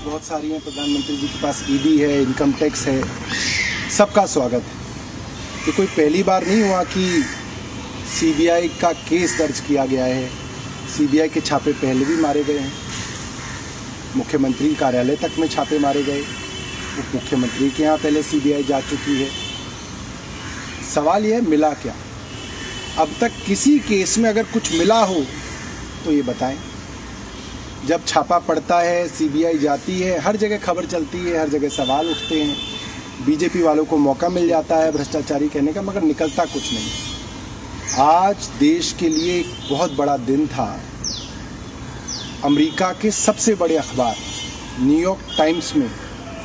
बहुत सारी हैं। प्रधानमंत्री जी के पास ईडी है, इनकम टैक्स है, सबका स्वागत है। ये कोई पहली बार नहीं हुआ कि सीबीआई का केस दर्ज किया गया है। सीबीआई के छापे पहले भी मारे गए हैं। मुख्यमंत्री कार्यालय तक में छापे मारे गए, उप मुख्यमंत्री के यहाँ पहले सीबीआई जा चुकी है। सवाल यह है मिला क्या? अब तक किसी केस में अगर कुछ मिला हो तो ये बताएं। जब छापा पड़ता है, सीबीआई जाती है, हर जगह खबर चलती है, हर जगह सवाल उठते हैं, बीजेपी वालों को मौका मिल जाता है भ्रष्टाचारी कहने का, मगर निकलता कुछ नहीं। आज देश के लिए एक बहुत बड़ा दिन था। अमेरिका के सबसे बड़े अखबार न्यूयॉर्क टाइम्स में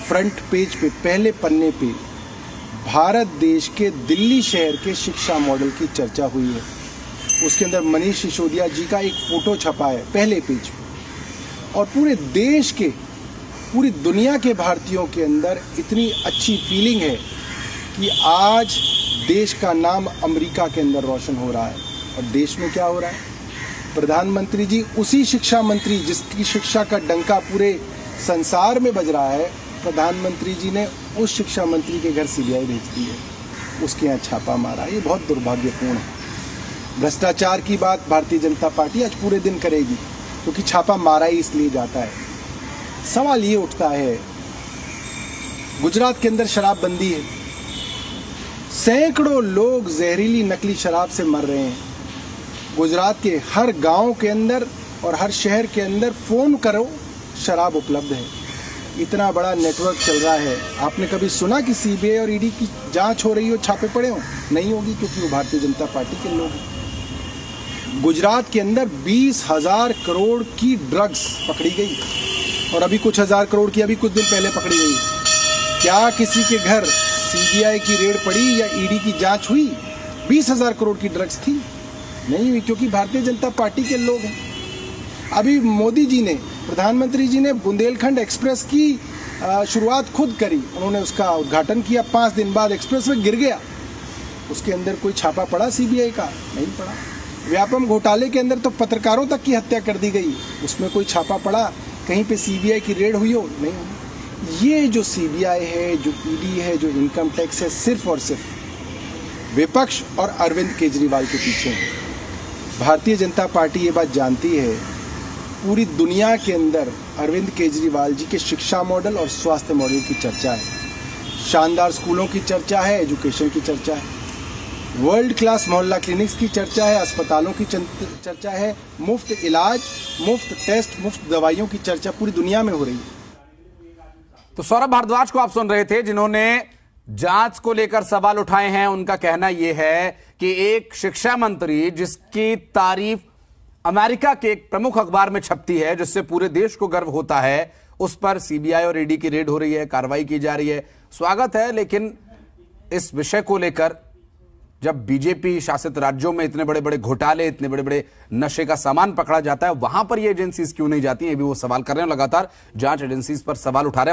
फ्रंट पेज पे, पहले पन्ने पे भारत देश के दिल्ली शहर के शिक्षा मॉडल की चर्चा हुई है। उसके अंदर मनीष सिसोदिया जी का एक फोटो छपा है पहले पेज पे, और पूरे देश के, पूरी दुनिया के भारतीयों के अंदर इतनी अच्छी फीलिंग है कि आज देश का नाम अमेरिका के अंदर रोशन हो रहा है। और देश में क्या हो रहा है? प्रधानमंत्री जी, उसी शिक्षा मंत्री जिसकी शिक्षा का डंका पूरे संसार में बज रहा है, प्रधानमंत्री जी ने उस शिक्षा मंत्री के घर सीबीआई भेज दी है, उसके यहाँ छापा मारा। ये बहुत दुर्भाग्यपूर्ण है। भ्रष्टाचार की बात भारतीय जनता पार्टी आज पूरे दिन करेगी, क्योंकि छापा मारा ही इसलिए जाता है। सवाल ये उठता है, गुजरात के अंदर शराबबंदी है, सैकड़ों लोग जहरीली नकली शराब से मर रहे हैं। गुजरात के हर गांव के अंदर और हर शहर के अंदर फोन करो, शराब उपलब्ध है। इतना बड़ा नेटवर्क चल रहा है। आपने कभी सुना कि सीबीआई और ईडी की जांच हो रही हो, छापे पड़े हो? नहीं होगी, क्योंकि वो भारतीय जनता पार्टी के लोग हैं। गुजरात के अंदर 20,000 करोड़ की ड्रग्स पकड़ी गई, और अभी कुछ हजार करोड़ की अभी कुछ दिन पहले पकड़ी गई। क्या किसी के घर सीबीआई की रेड पड़ी या ईडी की जांच हुई? 20,000 करोड़ की ड्रग्स थी? नहीं हुई, क्योंकि भारतीय जनता पार्टी के लोग हैं। अभी मोदी जी ने, प्रधानमंत्री जी ने बुंदेलखंड एक्सप्रेस की शुरुआत खुद करी। उन्होंने उसका उद्घाटन किया, 5 दिन बाद एक्सप्रेस वे गिर गया। उसके अंदर कोई छापा पड़ा सीबीआई का? नहीं पड़ा। व्यापम घोटाले के अंदर तो पत्रकारों तक की हत्या कर दी गई, उसमें कोई छापा पड़ा? कहीं पे सीबीआई की रेड हुई हो? नहीं हुई। ये जो सीबीआई है, जो ईडी है, जो इनकम टैक्स है, सिर्फ और सिर्फ विपक्ष और अरविंद केजरीवाल के पीछे है। भारतीय जनता पार्टी ये बात जानती है, पूरी दुनिया के अंदर अरविंद केजरीवाल जी के शिक्षा मॉडल और स्वास्थ्य मॉडल की चर्चा है। शानदार स्कूलों की चर्चा है, एजुकेशन की चर्चा है, वर्ल्ड क्लास मोहल्ला क्लिनिक्स की चर्चा है, अस्पतालों की चर्चा है, मुफ्त इलाज, मुफ्त टेस्ट, मुफ्त दवाइयों की चर्चा पूरी दुनिया में हो रही है। तो सौरभ भारद्वाज को आप सुन रहे थे, जिन्होंने जांच को लेकर सवाल उठाए हैं। उनका कहना यह है कि एक शिक्षा मंत्री जिसकी तारीफ अमेरिका के एक प्रमुख अखबार में छपती है, जिससे पूरे देश को गर्व होता है, उस पर सीबीआई और ईडी की रेड हो रही है, कार्रवाई की जा रही है। स्वागत है, लेकिन इस विषय को लेकर जब बीजेपी शासित राज्यों में इतने बड़े बड़े घोटाले, इतने बड़े बड़े नशे का सामान पकड़ा जाता है, वहां पर ये एजेंसीज क्यों नहीं जाती? ये भी वो सवाल कर रहे हैं। लगातार जांच एजेंसीज पर सवाल उठा रहे हैं।